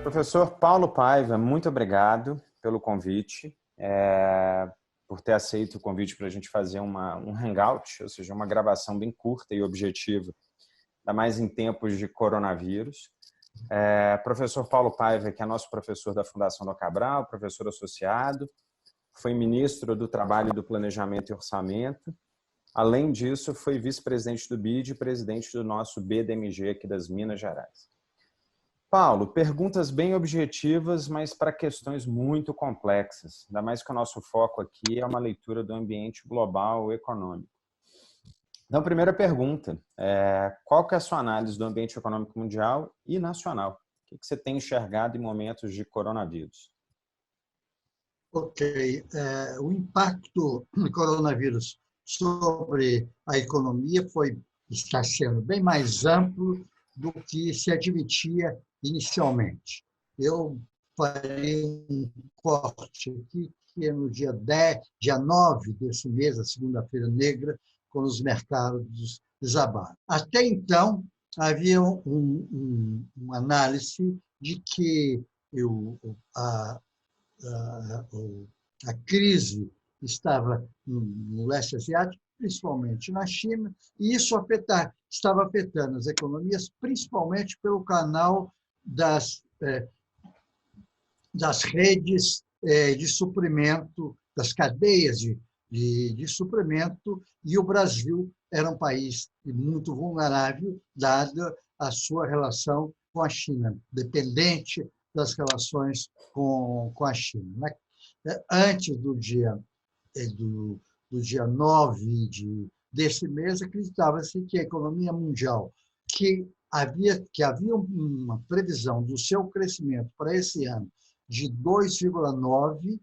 Professor Paulo Paiva, muito obrigado pelo convite, por ter aceito o convite para a gente fazer um hangout, ou seja, uma gravação bem curta e objetiva, ainda mais em tempos de coronavírus. Professor Paulo Paiva, que é nosso professor da Fundação do Cabral, professor associado, foi ministro do Trabalho, do Planejamento e Orçamento. Além disso, foi vice-presidente do BID e presidente do nosso BDMG aqui das Minas Gerais. Paulo, perguntas bem objetivas, mas para questões muito complexas, ainda mais que o nosso foco aqui é uma leitura do ambiente global econômico. Então, primeira pergunta, qual que é a sua análise do ambiente econômico mundial e nacional? O que você tem enxergado em momentos de coronavírus? Ok. O impacto do coronavírus sobre a economia está sendo bem mais amplo do que se admitia inicialmente. Eu farei um corte aqui, que é no dia 9 desse mês, a segunda-feira negra, quando os mercados desabaram. Até então, havia uma análise de que a crise estava no leste asiático, principalmente na China, e isso estava afetando as economias, principalmente pelo canal das redes de suprimento, das cadeias de suprimento, e o Brasil era um país muito vulnerável, dada a sua relação com a China, dependente das relações com a China. Antes do dia 9 desse mês, acreditava-se que a economia mundial, que havia uma previsão do seu crescimento para esse ano de 2,9,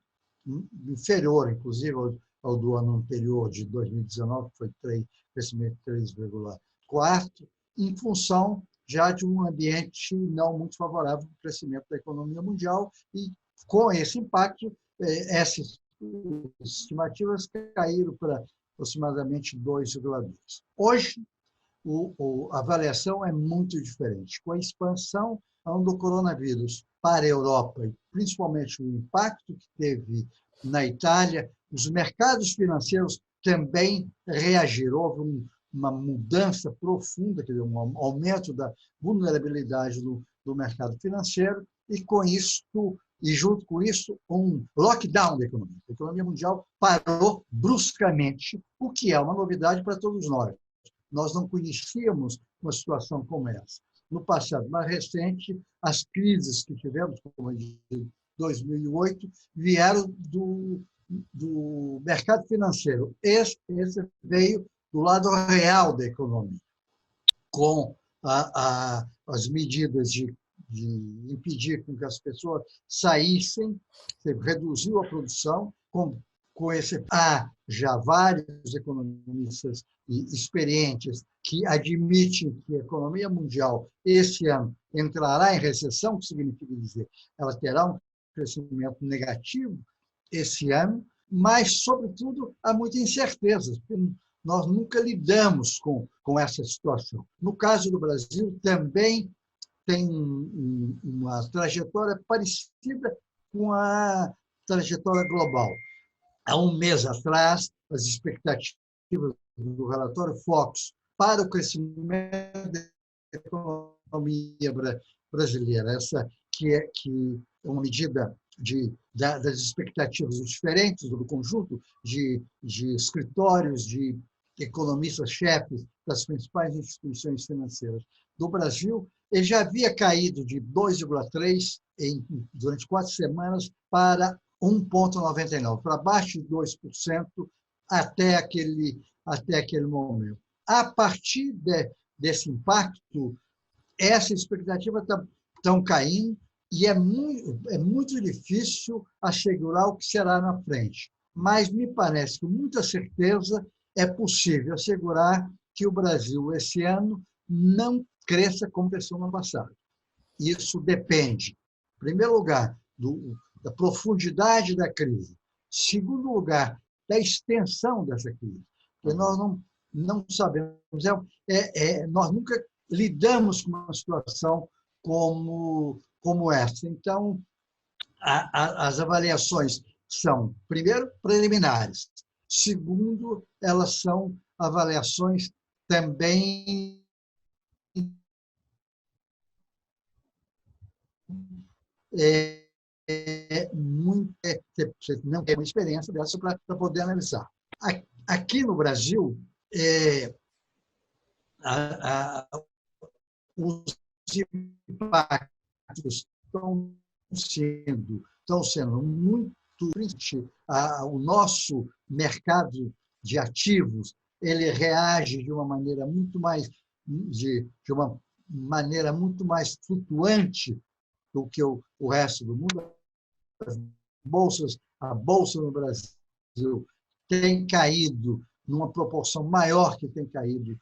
inferior, inclusive, ao do ano anterior, de 2019, que foi crescimento de 3,4, em função já de um ambiente não muito favorável para o crescimento da economia mundial, e com esse impacto, essas estimativas caíram para aproximadamente 2,2. Hoje, a avaliação é muito diferente. Com a expansão do coronavírus para a Europa, e principalmente o impacto que teve na Itália, os mercados financeiros também reagiram. Houve uma mudança profunda, quer dizer, um aumento da vulnerabilidade do mercado financeiro, e com isso, e junto com isso, um lockdown da economia. A economia mundial parou bruscamente, o que é uma novidade para todos nós. Nós não conhecíamos uma situação como essa. No passado mais recente, as crises que tivemos, como a de 2008, vieram do mercado financeiro. Esse veio do lado real da economia, com as medidas de impedir que as pessoas saíssem, reduziu a produção. Há já vários economistas experientes que admitem que a economia mundial esse ano entrará em recessão, que significa dizer ela terá um crescimento negativo esse ano, mas, sobretudo, há muita incerteza, porque nós nunca lidamos com essa situação. No caso do Brasil, também tem uma trajetória parecida com a trajetória global. Há um mês atrás, as expectativas do relatório Focus para o crescimento da economia brasileira, essa que é uma medida das expectativas diferentes do conjunto de escritórios, de economistas-chefes das principais instituições financeiras do Brasil, ele já havia caído de 2,3 durante 4 semanas para 1,99, para baixo de 2% até aquele momento. A partir desse impacto, essa expectativa estão caindo, e é muito difícil assegurar o que será na frente. Mas me parece que, com muita certeza, é possível assegurar que o Brasil, esse ano, não cresça como cresceu no ano passado. Isso depende, em primeiro lugar, da profundidade da crise. Em segundo lugar, da extensão dessa crise. Porque nós não sabemos, nós nunca lidamos com uma situação como como essa. Então, as avaliações são, primeiro, preliminares. Segundo, elas são avaliações também você não tem uma experiência dessa para poder analisar. Aqui no Brasil, os impactos estão sendo muito o nosso mercado de ativos ele reage de uma maneira muito mais flutuante do que o resto do mundo. A bolsa no Brasil tem caído numa proporção maior que tem caído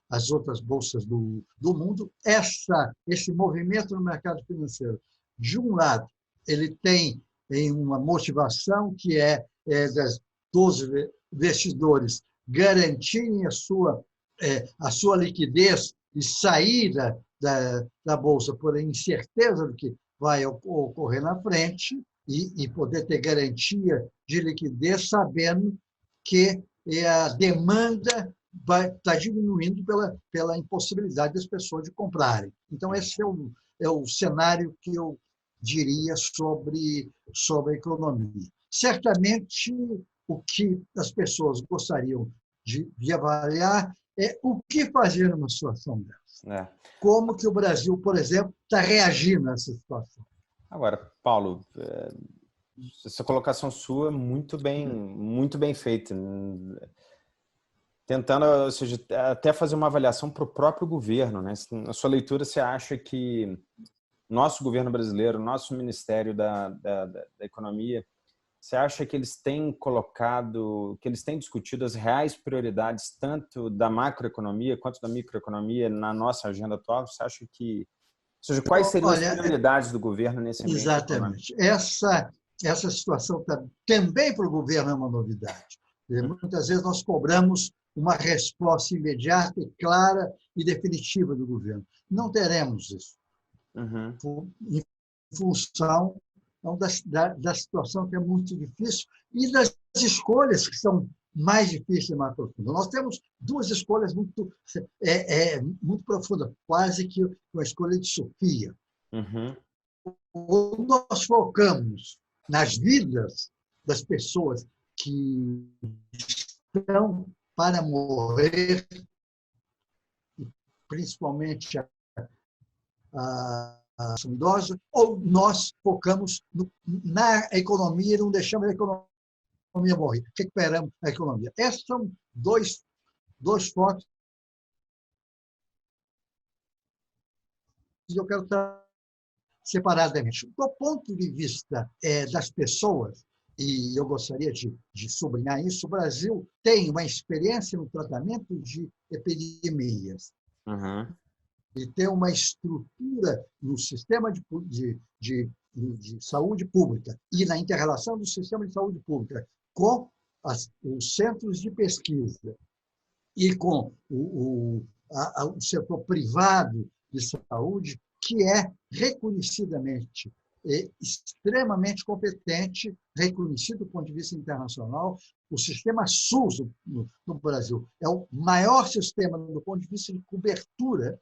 as outras bolsas do mundo. Esse movimento no mercado financeiro, de um lado, ele tem uma motivação que é dos investidores garantirem a sua liquidez e sair da bolsa por incerteza do que vai ocorrer na frente e poder ter garantia de liquidez, sabendo que a demanda vai estar diminuindo pela impossibilidade das pessoas de comprarem. Então, esse é o cenário que eu diria sobre a economia. Certamente, o que as pessoas gostariam de avaliar é o que fazer numa situação dessa. Como que o Brasil, por exemplo, está reagindo a essa situação. Agora, Paulo, essa colocação sua muito bem feita. Tentando, ou seja, até fazer uma avaliação para o próprio governo, né? Na sua leitura, você acha que nosso governo brasileiro, nosso Ministério da Economia, você acha que eles têm discutido as reais prioridades tanto da macroeconomia quanto da microeconomia na nossa agenda atual? Você acha que, ou seja, quais seriam as prioridades do governo nesse ambiente? Exatamente. Essa situação também para o governo é uma novidade. Muitas vezes nós cobramos uma resposta imediata e clara e definitiva do governo. Não teremos isso. Em função da situação que é muito difícil e das escolhas que são mais difíceis e mais profundas. Nós temos duas escolhas muito profundas, quase que uma escolha de Sofia. Ou nós focamos nas vidas das pessoas que estão para morrer, principalmente a idosa, ou nós focamos na economia e não deixamos a economia morrer. Recuperamos a economia. Esses são dois focos que eu quero estar separadamente. Do ponto de vista das pessoas, e eu gostaria de sublinhar isso, o Brasil tem uma experiência no tratamento de epidemias. E tem uma estrutura no sistema de saúde pública e na inter-relação do sistema de saúde pública com os centros de pesquisa e com o setor privado de saúde, que é reconhecidamente extremamente competente, reconhecido do ponto de vista internacional. O sistema SUS no Brasil é o maior sistema do ponto de vista de cobertura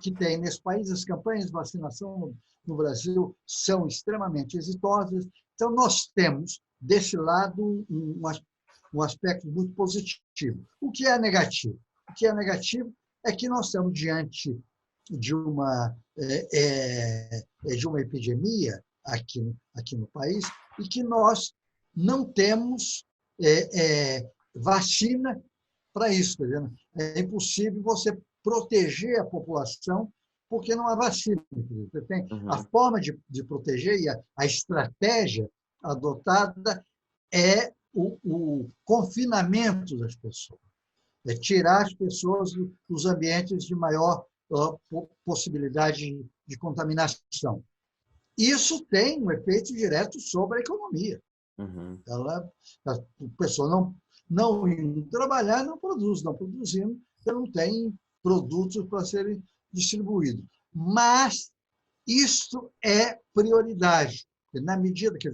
que tem nesse país. As campanhas de vacinação no Brasil são extremamente exitosas. Então, nós temos, desse lado, um aspecto muito positivo. O que é negativo? O que é negativo é que nós estamos diante de uma epidemia aqui no país e que nós não temos vacina para isso. Tá vendo? É impossível você proteger a população porque não há vacina. Você tem a forma de proteger e a estratégia adotada é o confinamento das pessoas, é tirar as pessoas dos ambientes de maior possibilidade de contaminação. Isso tem um efeito direto sobre a economia. A pessoa não indo trabalhar, não produz. Não produzindo, você não tem produtos para serem distribuídos. Mas Isso é prioridade. Na medida que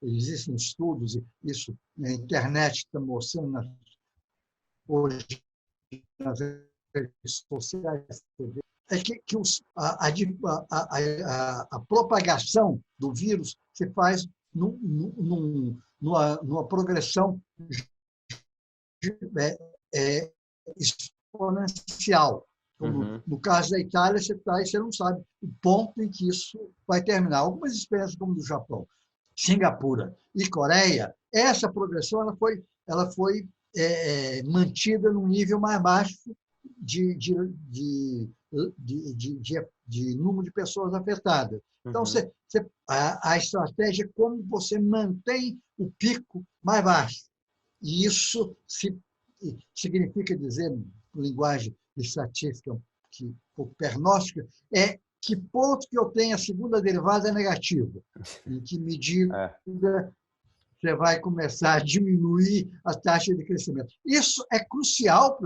existem estudos, e isso na internet está mostrando hoje nas redes sociais, é que a propagação do vírus se faz numa progressão exponencial. No caso da Itália, você não sabe o ponto em que isso vai terminar. Algumas experiências, como do Japão, Singapura e Coreia, essa progressão ela foi mantida num nível mais baixo de número de pessoas afetadas. Então, a estratégia é como você mantém o pico mais baixo. E isso significa dizer, em linguagem estatística, pernóstica, é que ponto que eu tenho a segunda derivada negativa, em que medida você vai começar a diminuir a taxa de crescimento. Isso é crucial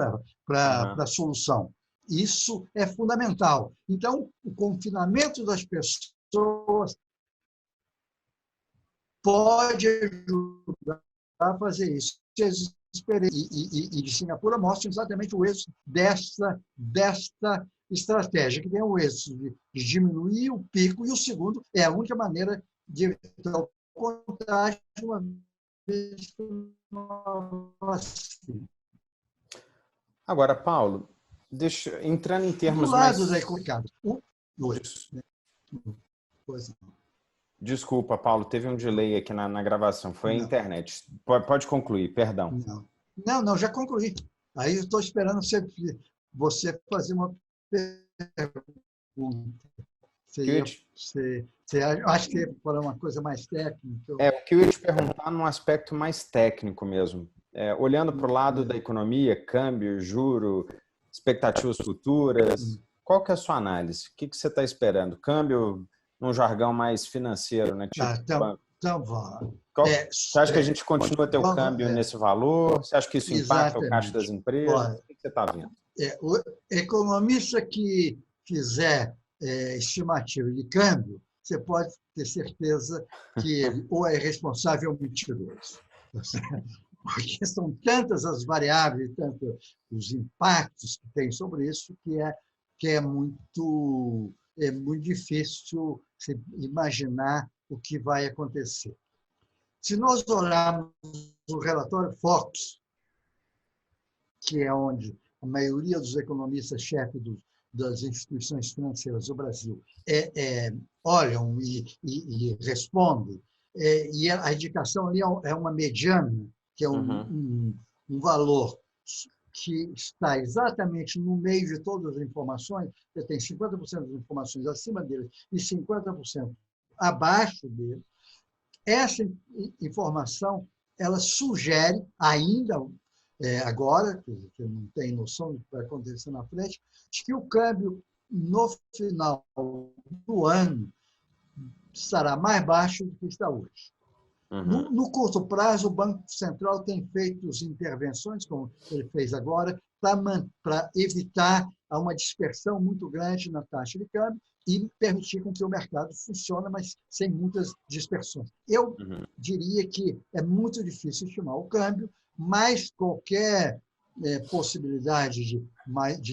para a solução. Isso é fundamental. Então, o confinamento das pessoas pode ajudar a fazer isso. E de Singapura mostram exatamente o êxito desta estratégia, que tem o êxito de diminuir o pico, e o segundo é a única maneira de evitar o contágio uma vez que não vacina. Agora, Paulo, entrando em termos mais... mais... aí complicados. Desculpa, Paulo, teve um delay aqui na gravação. Foi a internet. Pode concluir, perdão. Não, já concluí. Aí eu estou esperando você fazer uma pergunta. Acho que para uma coisa mais técnica. O que eu ia te perguntar num aspecto mais técnico mesmo. Olhando para o lado da economia, câmbio, juro, expectativas futuras, qual que é a sua análise? O que você está esperando? Câmbio num jargão mais financeiro, né? Tipo, então vá. Você acha que a gente continua a ter o câmbio nesse valor? Você acha que isso impacta o caixa das empresas? O que você está vendo? O economista que fizer estimativa de câmbio, você pode ter certeza que ele ou é responsável ou mentiroso. Porque são tantas as variáveis, tantos os impactos que tem sobre isso, que é muito difícil imaginar o que vai acontecer. Se nós olharmos o relatório Focus, que é onde a maioria dos economistas-chefes das instituições financeiras do Brasil olham e respondem, e a indicação ali é uma mediana, que é um valor que está exatamente no meio de todas as informações. Você tem 50% das informações acima dele e 50% abaixo dele. Essa informação ela sugere ainda agora, que não tem noção do que vai acontecer na frente, de que o câmbio no final do ano estará mais baixo do que está hoje. No curto prazo, o Banco Central tem feito intervenções, como ele fez agora, para evitar uma dispersão muito grande na taxa de câmbio e permitir com que o mercado funcione, mas sem muitas dispersões. Eu diria que é muito difícil estimar o câmbio, mas qualquer possibilidade de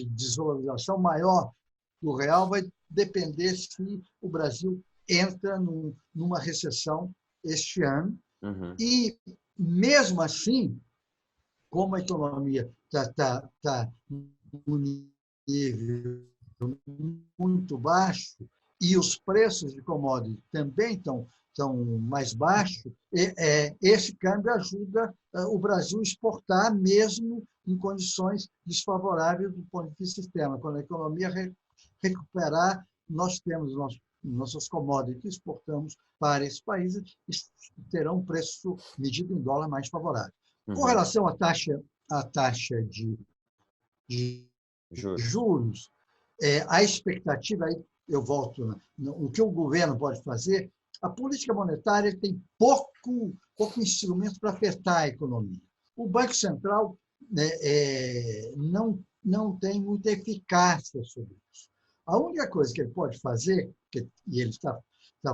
desvalorização maior do real vai depender se o Brasil entra numa recessão este ano. E, mesmo assim, como a economia está num nível muito baixo e os preços de commodities também estão mais baixos, esse câmbio ajuda o Brasil a exportar mesmo em condições desfavoráveis do ponto de vista externo. Quando a economia recuperar, nós temos nossas commodities que exportamos para esses países terão um preço medido em dólar mais favorável. Com relação à taxa de juros, a expectativa, aí eu volto, o que o governo pode fazer, a política monetária tem pouco instrumento para afetar a economia. O Banco Central não tem muita eficácia sobre isso. A única coisa que ele pode fazer, e ele está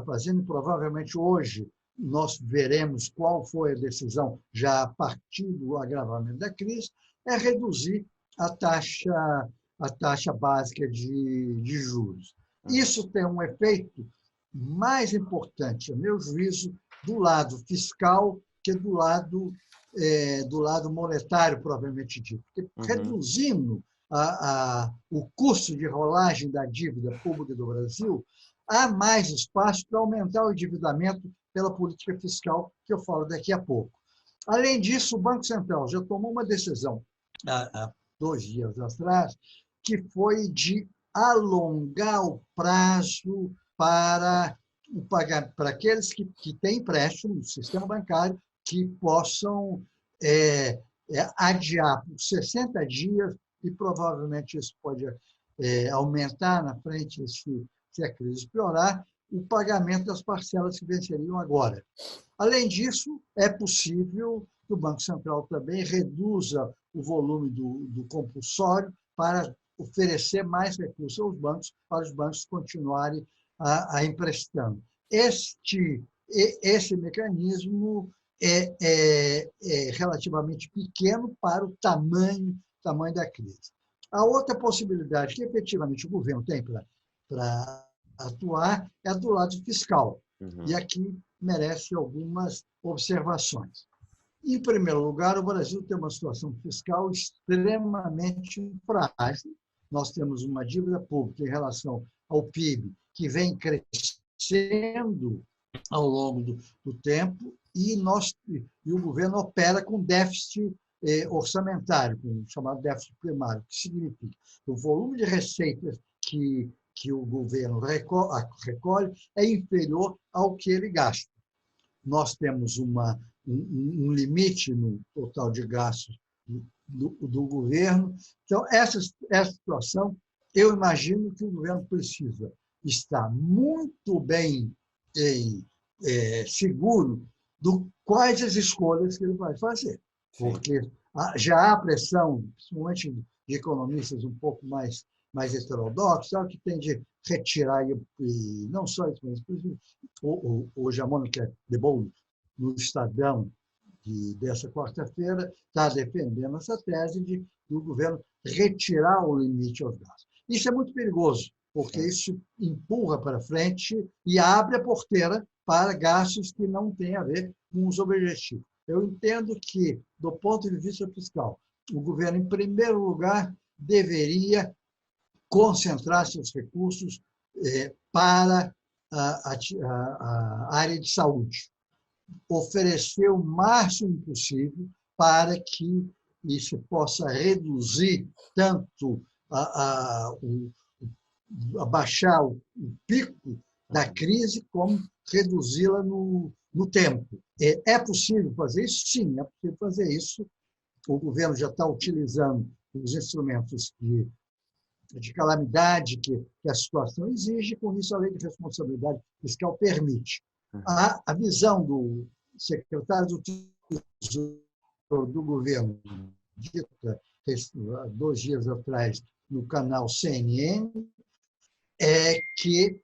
fazendo, provavelmente hoje nós veremos qual foi a decisão já a partir do agravamento da crise, é reduzir a taxa básica de juros. Isso tem um efeito mais importante, a meu juízo, do lado fiscal que do lado monetário, propriamente dito. Porque reduzindo o custo de rolagem da dívida pública do Brasil, há mais espaço para aumentar o endividamento pela política fiscal, que eu falo daqui a pouco. Além disso, o Banco Central já tomou uma decisão, há 2 dias atrás, que foi de alongar o prazo para aqueles que têm empréstimo no sistema bancário, que possam adiar por 60 dias, e provavelmente isso pode aumentar na frente se a crise piorar, o pagamento das parcelas que venceriam agora. Além disso, é possível que o Banco Central também reduza o volume do compulsório para oferecer mais recursos aos bancos, para os bancos continuarem a emprestando. Esse mecanismo é relativamente pequeno para o tamanho da crise. A outra possibilidade que efetivamente o governo tem para atuar é a do lado fiscal. E aqui merece algumas observações. Em primeiro lugar, o Brasil tem uma situação fiscal extremamente frágil. Nós temos uma dívida pública em relação ao PIB que vem crescendo ao longo do tempo e o governo opera com déficit orçamentário, chamado déficit primário, que significa que o volume de receitas que o governo recolhe é inferior ao que ele gasta. Nós temos um limite no total de gastos do governo. Então, essa situação, eu imagino que o governo precisa estar muito bem seguro de quais as escolhas que ele vai fazer. Porque já há pressão, principalmente de economistas um pouco mais heterodoxos, que tem de retirar, e não só isso, mas hoje a Mônica de Bono, no Estadão dessa quarta-feira, está defendendo essa tese de o governo retirar o limite aos gastos. Isso é muito perigoso, porque isso empurra para frente e abre a porteira para gastos que não têm a ver com os objetivos. Eu entendo que, do ponto de vista fiscal, o governo, em primeiro lugar, deveria concentrar seus recursos para a área de saúde, oferecer o máximo possível para que isso possa reduzir tanto abaixar o pico da crise, como reduzi-la no tempo. É possível fazer isso? Sim, é possível fazer isso. O governo já está utilizando os instrumentos de calamidade que a situação exige, com isso a lei de responsabilidade fiscal permite. A visão do secretário do Tesouro do governo, dita 2 dias atrás no canal CNN, é que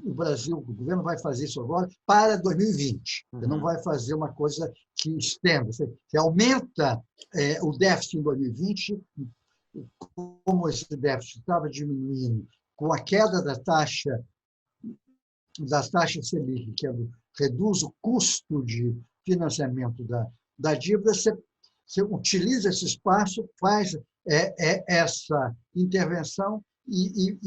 o governo vai fazer isso agora para 2020. Não vai fazer uma coisa que estenda. Você aumenta o déficit em 2020, como esse déficit estava diminuindo com a queda das taxas Selic, que reduz o custo de financiamento da dívida, você utiliza esse espaço, faz essa intervenção e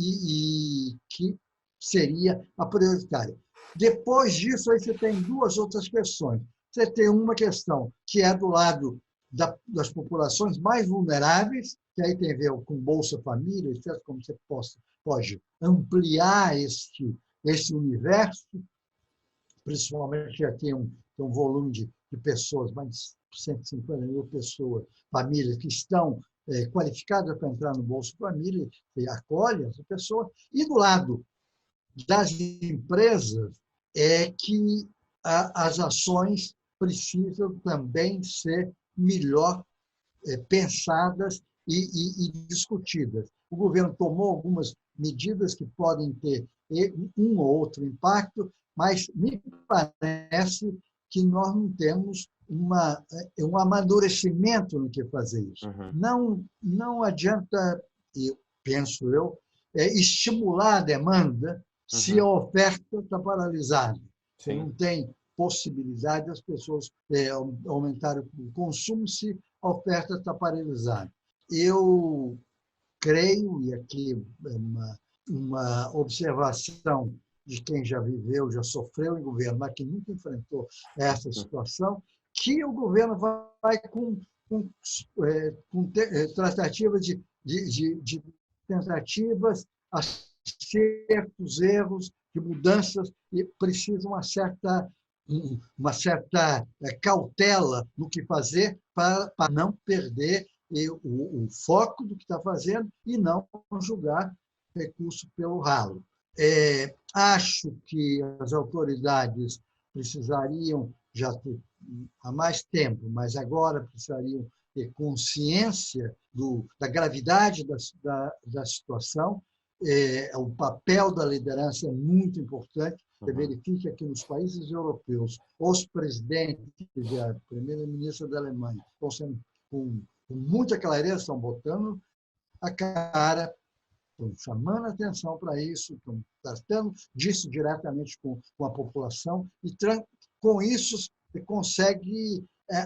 que seria a prioritária. Depois disso, aí você tem 2 outras questões. Você tem uma questão que é do lado das populações mais vulneráveis, que aí tem a ver com Bolsa Família, etc., como você pode ampliar esse universo, principalmente já tem um volume de pessoas, mais de 150 mil pessoas, famílias que estão qualificadas para entrar no Bolsa Família, e acolhe essa pessoa. E do lado das empresas é que as ações precisam também ser melhor pensadas e discutidas. O governo tomou algumas medidas que podem ter um ou outro impacto, mas me parece que nós não temos um amadurecimento no que fazer isso. Não adianta, penso eu, estimular a demanda se a oferta está paralisada. Você não tem possibilidade das pessoas aumentarem o consumo se a oferta está paralisada. Eu creio, e aqui é uma observação de quem já viveu, já sofreu em governo, mas que nunca enfrentou essa situação, que o governo vai com tratativas de tentativas, acertos, erros, de mudanças, e precisa uma certa cautela no que fazer para não perder o foco do que está fazendo e não julgar recurso pelo ralo. Acho que as autoridades precisariam, já há mais tempo, mas agora precisariam ter consciência da gravidade da situação. O papel da liderança é muito importante. Você verifica que nos países europeus, os presidentes, a primeira-ministra da Alemanha, estão sendo com muita clareza, estão botando a cara, estão chamando a atenção para isso, estão tratando disso diretamente com a população e, com isso, consegue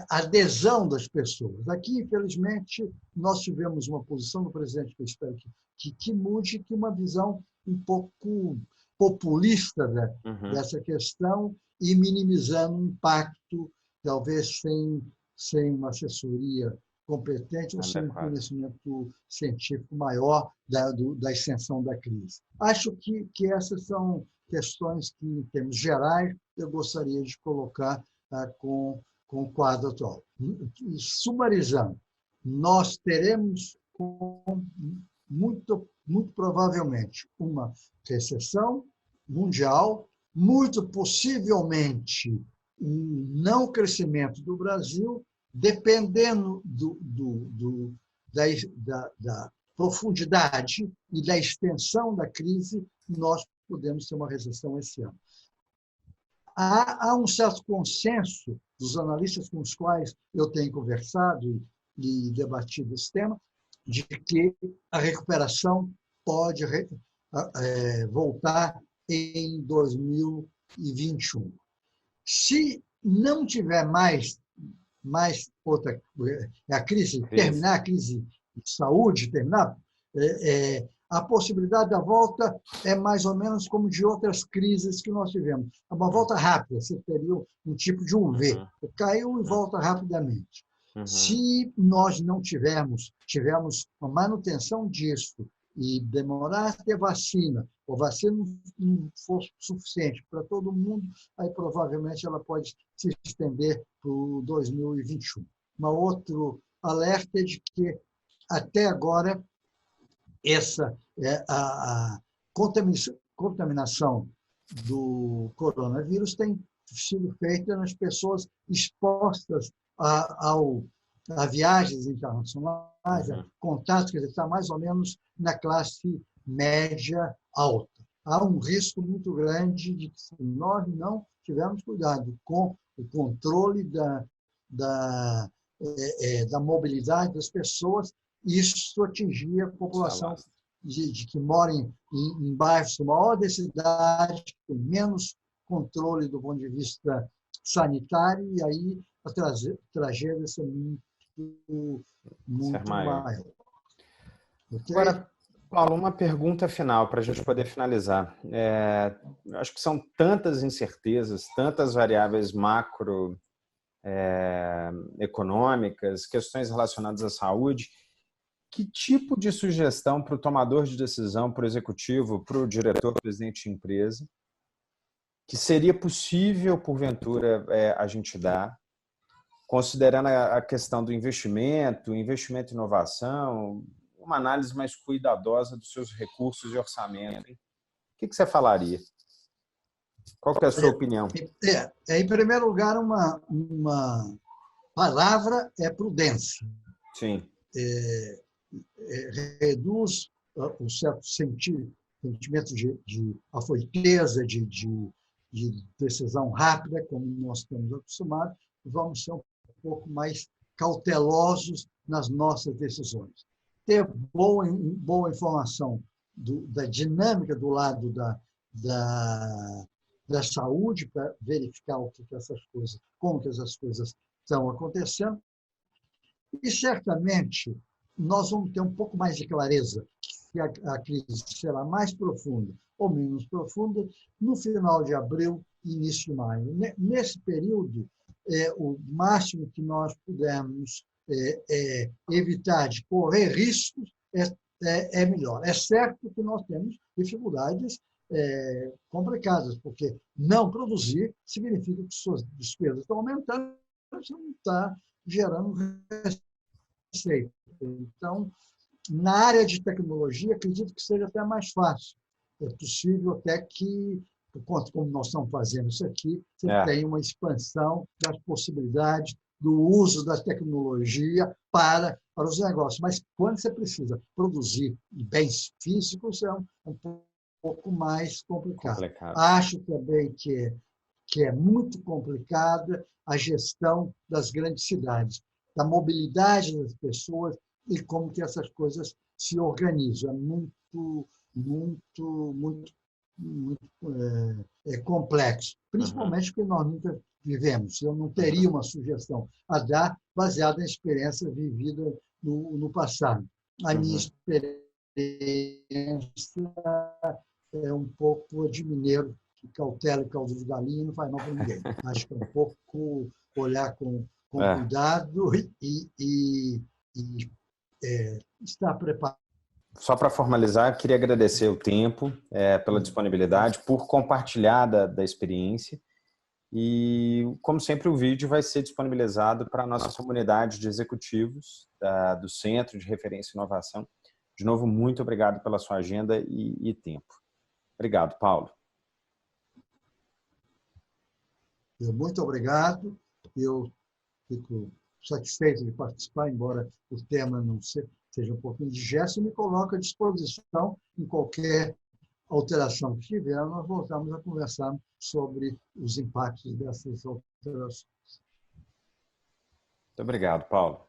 adesão das pessoas. Aqui, infelizmente, nós tivemos uma posição do presidente, que eu espero que mude, que uma visão um pouco populista dessa questão e minimizando o impacto, talvez sem uma assessoria competente ou sem um conhecimento científico maior da extensão da crise. Acho que essas são questões que, em termos gerais, eu gostaria de colocar com o quadro atual. Sumarizando, nós teremos, muito provavelmente, uma recessão mundial, muito possivelmente um não crescimento do Brasil, dependendo da profundidade e da extensão da crise, nós podemos ter uma recessão esse ano. Há um certo consenso dos analistas com os quais eu tenho conversado e debatido esse tema, de que a recuperação pode voltar em 2021. Se não tiver mais outra, a crise, terminar a crise de saúde, a possibilidade da volta é mais ou menos como de outras crises que nós tivemos. É uma volta rápida, você teria um tipo de um V, caiu e volta rapidamente. Se nós não tivermos uma manutenção disso e demorar a ter vacina, ou a vacina não for suficiente para todo mundo, aí provavelmente ela pode se estender para o 2021. Um outro alerta é de que, até agora, a contaminação do coronavírus tem sido feita nas pessoas expostas a viagens internacionais, a contatos, quer dizer, está mais ou menos na classe média alta. Há um risco muito grande de que, se nós não tivermos cuidado com o controle da mobilidade das pessoas, isso atingir a população de que mora em bairros de maior densidade, que tem menos controle do ponto de vista sanitário, e aí a tragédia vai ser muito maior. Okay? Agora, Paulo, uma pergunta final para a gente poder finalizar. Acho que são tantas incertezas, tantas variáveis macroeconômicas, questões relacionadas à saúde. Que tipo de sugestão para o tomador de decisão, para o executivo, para o diretor, presidente de empresa, que seria possível, porventura, a gente dar, considerando a questão do investimento em inovação, uma análise mais cuidadosa dos seus recursos e orçamento? O que você falaria? Qual que é a sua opinião? Em primeiro lugar, uma palavra é prudência. Sim. reduz o certo sentimento de afoiteza, de decisão rápida, como nós estamos acostumados, vamos ser um pouco mais cautelosos nas nossas decisões. Ter boa informação da dinâmica do lado da saúde para verificar o que essas coisas, como que essas coisas estão acontecendo. E certamente nós vamos ter um pouco mais de clareza que a crise será mais profunda ou menos profunda no final de abril e início de maio. Nesse período, o máximo que nós pudermos evitar de correr riscos é melhor. É certo que nós temos dificuldades complicadas, porque não produzir significa que suas despesas estão aumentando, você não está gerando receita. Então, na área de tecnologia, acredito que seja até mais fácil. É possível até que, como nós estamos fazendo isso aqui, você tenha uma expansão das possibilidades do uso da tecnologia para os negócios. Mas quando você precisa produzir bens físicos, é um pouco mais complicado. Acho também que é muito complicada a gestão das grandes cidades, da mobilidade das pessoas e como que essas coisas se organizam. É complexo, principalmente porque nós nunca vivemos. Eu não teria uma sugestão a dar baseada na experiência vivida no passado. A minha experiência é um pouco de mineiro, que cautela e caldo de galinha não faz mal para ninguém. Acho que é um pouco olhar com cuidado e estar preparado. Só para formalizar, queria agradecer o tempo, pela disponibilidade, por compartilhar da experiência. E, como sempre, o vídeo vai ser disponibilizado para a nossa comunidade de executivos do Centro de Referência e Inovação. De novo, muito obrigado pela sua agenda e tempo. Obrigado, Paulo. Muito obrigado. Eu fico satisfeito de participar, embora o tema não seja um pouquinho digesto, e me coloco à disposição em qualquer alteração que tiver, nós voltamos a conversar sobre os impactos dessas alterações. Muito obrigado, Paulo.